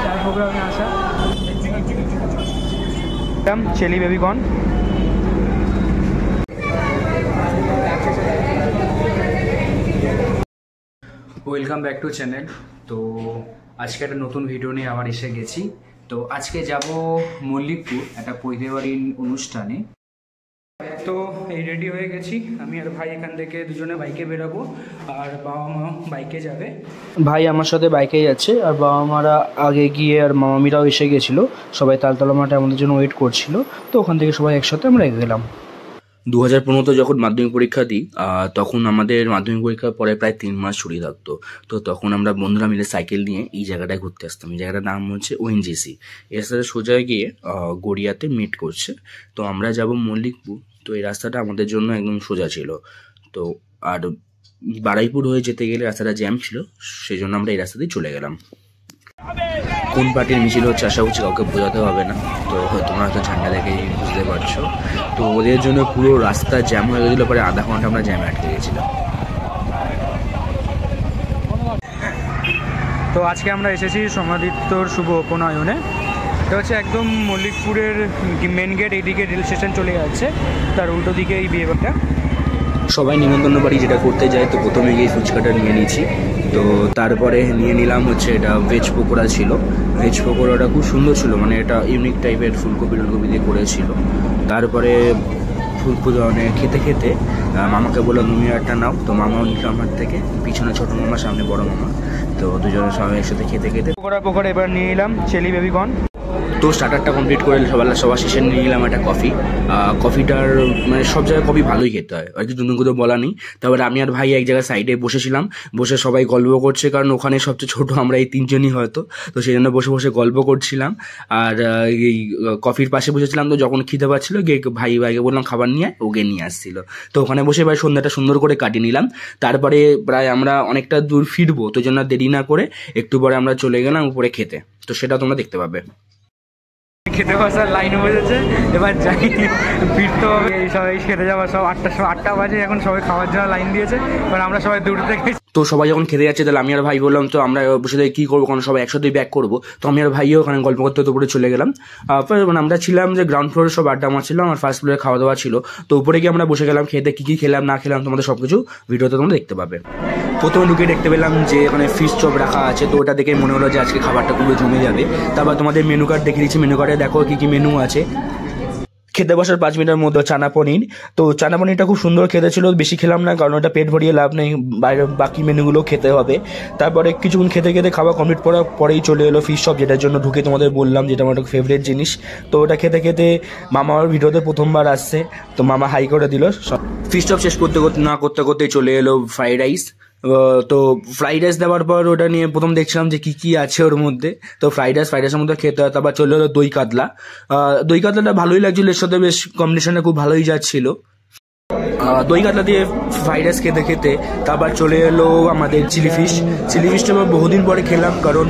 তার প্রোগ্রামে আসা চেলি বেবিকর্ন। Welcome back to channel. তো আজকে একটা নতুন ভিডিও নিয়ে আবার এসে গেছি। তো আজকে যাব মল্লিকপুর একটা পৈতে বাড়ির অনুষ্ঠানে। তো এই রেডি হয়ে গেছি, আমি আর ভাই এখান থেকে দুজনে বাইকে বেরোবো, আর বাবা মা বাইকে যাবে। ভাই আমার সাথে বাইকেই যাচ্ছে, আর বাবা মারা আগে গিয়ে আর মামামিরাও এসে গেছিলো, সবাই তালতলা মাঠে আমাদের জন্য ওয়েট করছিল। তো ওখান থেকে সবাই একসাথে আমরা গেলাম। 2015 যখন মাধ্যমিক পরীক্ষা দিই, তখন আমাদের মাধ্যমিক পরীক্ষার পরে প্রায় 3 মাস ছুটি থাকতো। তো তখন আমরা বন্ধুরা মিলে সাইকেল নিয়ে এই জায়গাটায় ঘুরতে আসতাম। এই জায়গাটার নাম হচ্ছে ওএনজিসি। এর সাথে সোজা গিয়ে গড়িয়াতে মিট করছে। তো আমরা যাব মল্লিকপুর। তো এই রাস্তাটা আমাদের জন্য একদম সোজা ছিল। তো আর বারুইপুর হয়ে যেতে গেলে রাস্তাটা জ্যাম ছিল, সেই জন্য আমরা এই রাস্তা দিয়ে চলে গেলাম। কোন পার্টির মিছিল হচ্ছে আশা করছি কাউকে বোঝাতে হবে না। তো তোমরা হয়তো ঝান্ডা দেখেই বুঝতে পারছো। তো ওদের জন্য পুরো রাস্তা জ্যাম হয়ে গেছিলো, পরে আধা ঘন্টা আমরা জ্যামে আটকে গেছিলাম। তো আজকে আমরা এসেছি সমাদিত্যর শুভ উপনয়নে। এটা হচ্ছে একদম মল্লিকপুরের মেন গেট, এইদিকে রেল স্টেশন চলে যাচ্ছে, তার উল্টো দিকে এই বিয়ে বাড়িটা। সবাই নিমন্ত্রণ বাড়ি যেটা করতে যায়, তো প্রথমে গিয়ে ফুচকাটা নিয়ে নিয়েছি। তো তারপরে নিয়ে নিলাম হচ্ছে এটা ভেজ পকোড়া ছিল। ভেজ পকোড়াটা খুব সুন্দর ছিল, মানে এটা ইউনিক টাইপের ফুলকপি টুলকপি দিয়ে করেছিল। তারপরে মানে খেতে খেতে মামাকে বললাম তুমি একটা নাও। তো মামাও নিল আমার থেকে, পিছনে ছোটো মামা, সামনে বড় মামা। তো দুজনের সবাই একসাথে খেতে খেতে পকোড়া এবার নিয়ে নিলাম চেলি বেবিকর্ন। তো স্টার্টারটা কমপ্লিট করে সবার শেষে নিয়ে নিলাম একটা কফি। কফিটার মানে সব জায়গায় কফি ভালোই খেতে হয়, আর কিছু নতুন করে বলা নেই। তারপরে আমি আর ভাই এক জায়গায় সাইডে বসেছিলাম, বসে সবাই গল্প করছে, কারণ ওখানে সবচেয়ে ছোটো আমরা এই 3 জনই হয়তো। তো সেই জন্য বসে বসে গল্প করছিলাম, আর এই কফির পাশে বসেছিলাম। তো যখন খিদে পাচ্ছিলো গিয়ে ভাইকে বললাম খাবার নিয়ে, ওকে নিয়ে আসছিল। তো ওখানে বসে ভাই সন্ধ্যাটা সুন্দর করে কাটিয়ে নিলাম। তারপরে প্রায় আমরা অনেকটা দূর ফিরবো, তো জন্য দেরি না করে একটু পরে আমরা চলে গেলাম উপরে খেতে। তো সেটা তোমরা দেখতে পাবে। খেতে বসার লাইন বসেছে, এবার যাই ফিরতে হবে। এই সবাই খেতে যাওয়ার সব 8টা বাজে, এখন সবাই খাওয়ার জন্য লাইন দিয়েছে, এবার আমরা সবাই দূর থেকে। তো সবাই যখন খেতে যাচ্ছে, তাহলে আমি আর ভাই বললাম তো আমরা বসে থেকে কী করবো, কারণ সবাই একসাথেই ব্যাক করবো। তো আমি আর ভাইও ওখানে গল্প করতে তো উপরে চলে গেলাম। মানে আমরা ছিলাম যে গ্রাউন্ড ফ্লোরে সব আড্ডা মারছিলাম, আর ফার্স্ট ফ্লোরে খাওয়া দাওয়া ছিল। তো উপরে গিয়ে আমরা বসে গেলাম খেতে, কী কী খেলাম না খেলাম তোমাদের সব কিছু ভিডিওতে তোমরা দেখতে পাবে। প্রথমে ঢুকে দেখতে পেলাম যে ওখানে ফিশ চপ রাখা আছে। তো ওটা দেখে মনে হলো যে আজকে খাবারটা পুরো জমে যাবে। তারপর তোমাদের মেনু কার্ড দেখে দিচ্ছি, মেনু কার্ডে দেখো কী কী মেনু আছে। খেতে বসার 5 মিনিটের মধ্যে চানা পনির। তো চানা পনিরটা খুব সুন্দর খেতে ছিল, বেশি খেলাম না, কারণ ওটা পেট ভরিয়ে লাভ নেই, বাইরে বাকি মেনুগুলো খেতে হবে। তারপরে কিছুক্ষণ খেতে খেতে খাওয়া কমপ্লিট করার পরেই চলে এলো ফিশ চপ, যেটার জন্য ঢুকে তোমাদের বললাম যেটা আমার ফেভারিট জিনিস। তো ওটা খেতে খেতে মামা আমার ভিডিওতে প্রথমবার আসছে, তো মামা হাই করে দিল। ফিশ চপ শেষ করতে করতে চলে এলো ফ্রাইড রাইস। তো ফ্রাইড রাইস দেওয়ার পর ওটা নিয়ে প্রথম দেখছিলাম যে কী আছে ওর মধ্যে। তো ফ্রাইড রাইসের মধ্যে খেতে হয়। তারপর চলে এলো দই কাতলা। দই কাতলাটা ভালোই লাগছিল, এর সাথে বেশ কম্বিনেশনটা খুব ভালোই যাচ্ছিল। দই কাতলা দিয়ে ফ্রাইড রাইস খেতে খেতে তারপর চলে এলো আমাদের চিলি ফিশটা বহুদিন পরে খেলাম, কারণ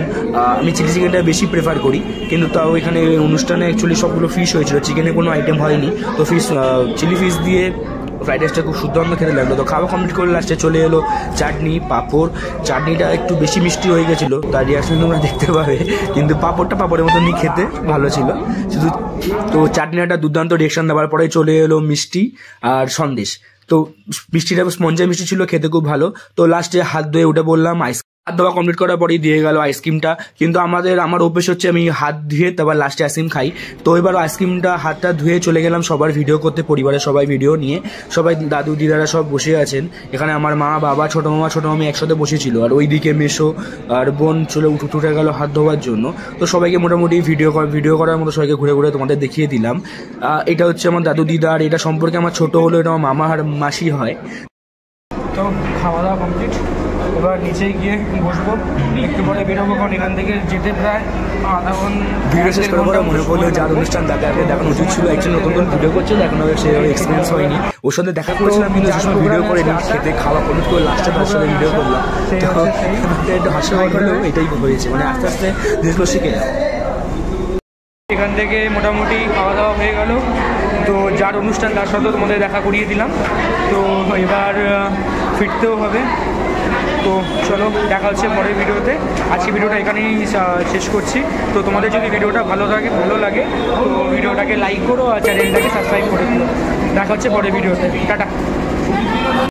আমি চিলি চিকেনটা বেশি প্রেফার করি, কিন্তু তাও এখানে অনুষ্ঠানে অ্যাকচুয়ালি সবগুলো ফিশ হয়েছিল, চিকেনের কোনো আইটেম হয়নি। তো চিলি ফিশ দিয়ে ফ্রাইড রাইসটা খুব দুর্দান্ত খেতে লাগলো। তো খাওয়া কমপ্লিট করে লাস্টে চলে এলো চাটনি, পাঁপড়। চাটনিটা একটু বেশি মিষ্টি হয়ে গেছিলো, তার রিয়াকশন তোমরা দেখতে পাবে, কিন্তু পাঁপড়ের মতনই খেতে ভালো ছিল শুধু। তো চাটনিটা দুর্দান্ত রিয়াকশন দেওয়ার পরে চলে এলো মিষ্টি আর সন্দেশ। তো মিষ্টিটা স্পঞ্জের মিষ্টি ছিল, খেতে খুব ভালো। তো লাস্টে হাত ধুয়ে উঠে বললাম হাত ধোয়া কমপ্লিট করার পরেই দিয়ে গেল আইসক্রিমটা, কিন্তু আমার অভ্যেস হচ্ছে আমি হাত ধুয়ে তারপর লাস্টে আইসক্রিম খাই। তো এবার আইসক্রিমটা হাতটা ধুয়ে চলে গেলাম সবার ভিডিও করতে, পরিবারের সবাই ভিডিও নিয়ে, সবাই দাদু দিদারা সব বসে আছেন। এখানে আমার মা বাবা ছোটো মামা ছোটো মামি একসাথে বসেছিল, আর ওইদিকে মেসো আর বোন চলে উঠে গেল হাত ধোয়ার জন্য। তো সবাইকে মোটামুটি ভিডিও করার মতো সবাইকে ঘুরে ঘুরে তোমাদের দেখিয়ে দিলাম। এটা হচ্ছে আমার দাদু দিদা, আর এটা সম্পর্কে আমার ছোটো হলো, এটা আমার মামা আর মাসি হয়। তো খাওয়া দাওয়া কমপ্লিট, এবার নিচে গিয়ে বসবো, একটু পরে বেরোবো, কারণ এখান থেকে যেতে প্রায় আধা ঘন্টা। ভিডিও শেষ করার পরে মনে পড়লো যার অনুষ্ঠান দেখানো উচিত ছিল, একজন নতুন ভিডিও করছে, দেখানো সেভাবে এক্সপিরিয়েন্স হয়নি। ওর সাথে দেখা করেছিলাম, কিন্তু সেসময় ভিডিও করে খেতে খাওয়া কমপ্লিট করে লাস্টে তার সাথে ভিডিও করলাম। তো একটু হাস্যকর হলেও এটাই হয়েছে, মানে আস্তে আস্তে জিনিসগুলো শিখে যায়। এখান থেকে মোটামুটি খাওয়া দাওয়া হয়ে গেল। তো যার অনুষ্ঠান তার সাথেও তোমাদের দেখা করিয়ে দিলাম। তো এবার ফিরতেও হবে। তো চলো দেখা হচ্ছে পরের ভিডিওতে। আজকে ভিডিওটা এখানেই শেষ করছি। তো তোমাদের যদি ভিডিওটা ভালো লাগে তো ভিডিওটাকে লাইক করো আর চ্যানেলটাকে সাবস্ক্রাইব করে দিও। দেখা হচ্ছে পরের ভিডিওতে। টাটা।